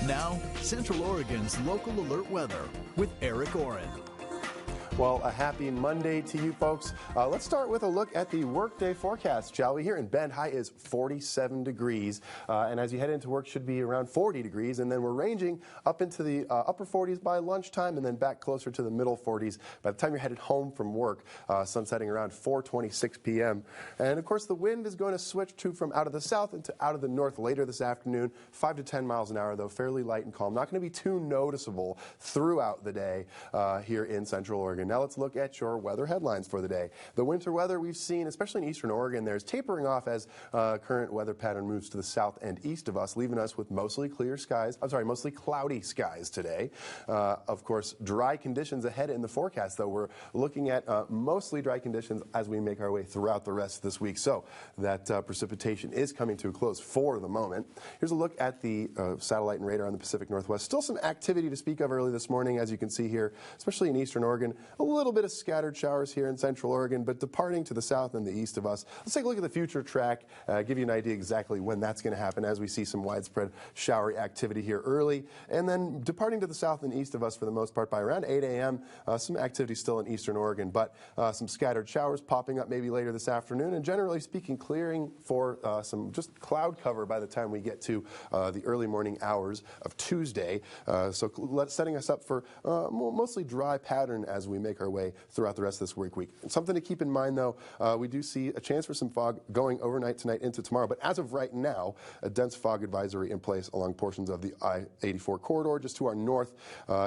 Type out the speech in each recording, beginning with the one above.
Now, Central Oregon's local alert weather with Eric Oren. Well, a happy Monday to you folks. Let's start with a look at the workday forecast, shall we? Here in Bend, high is 47 degrees. And as you head into work, should be around 40 degrees. And then we're ranging up into the upper 40s by lunchtime and then back closer to the middle 40s by the time you're headed home from work, sunsetting around 4:26 p.m. And of course, the wind is going to switch from out of the south into out of the north later this afternoon, 5 to 10 miles an hour, though fairly light and calm. Not going to be too noticeable throughout the day here in Central Oregon. Now let's look at your weather headlines for the day. The winter weather we've seen, especially in eastern Oregon, there's tapering off as current weather pattern moves to the south and east of us, leaving us with mostly cloudy skies today. Of course, dry conditions ahead in the forecast, though. We're looking at mostly dry conditions as we make our way throughout the rest of this week. So that precipitation is coming to a close for the moment. Here's a look at the satellite and radar on the Pacific Northwest. Still some activity to speak of early this morning, as you can see here, especially in eastern Oregon. A little bit of scattered showers here in Central Oregon, but departing to the south and the east of us. Let's take a look at the future track, give you an idea exactly when that's going to happen as we see some widespread showery activity here early. And then departing to the south and east of us for the most part by around 8 a.m. Some activity still in eastern Oregon, but some scattered showers popping up maybe later this afternoon. And generally speaking, clearing for some just cloud cover by the time we get to the early morning hours of Tuesday. So setting us up for mostly dry pattern as we make our way throughout the rest of this work week. Something to keep in mind, though, we do see a chance for some fog going overnight tonight into tomorrow. But as of right now, a dense fog advisory in place along portions of the I-84 corridor just to our north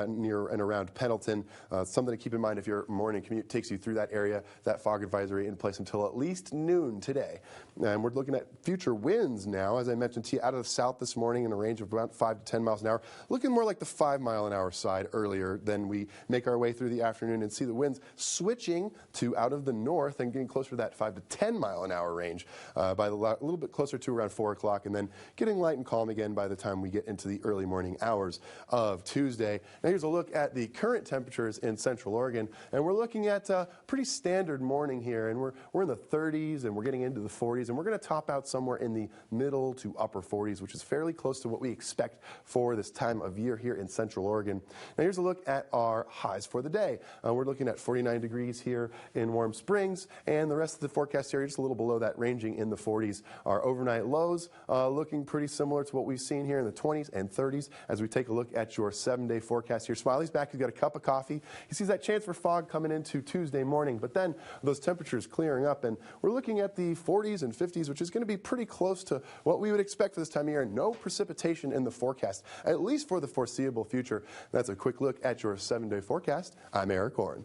near and around Pendleton. Something to keep in mind if your morning commute takes you through that area, that fog advisory in place until at least noon today. And we're looking at future winds now, as I mentioned to you, out of the south this morning in a range of about 5 to 10 miles an hour, looking more like the 5-mile-an-hour side earlier than we make our way through the afternoon and see the winds switching to out of the north and getting closer to that 5 to 10 mile an hour range by a little bit closer to around 4 o'clock, and then getting light and calm again by the time we get into the early morning hours of Tuesday. Now here's a look at the current temperatures in Central Oregon, and we're looking at a pretty standard morning here, and we're in the 30s and we're getting into the 40s, and we're going to top out somewhere in the middle to upper 40s, which is fairly close to what we expect for this time of year here in Central Oregon. Now here's a look at our highs for the day. We're looking at 49 degrees here in Warm Springs, and the rest of the forecast area just a little below that, ranging in the 40s. Our overnight lows looking pretty similar to what we've seen here in the 20s and 30s as we take a look at your 7-day forecast here. Smiley's back. He's got a cup of coffee. He sees that chance for fog coming into Tuesday morning, but then those temperatures clearing up, and we're looking at the 40s and 50s, which is going to be pretty close to what we would expect for this time of year. No precipitation in the forecast, at least for the foreseeable future. That's a quick look at your 7-day forecast. I'm Eric Oren.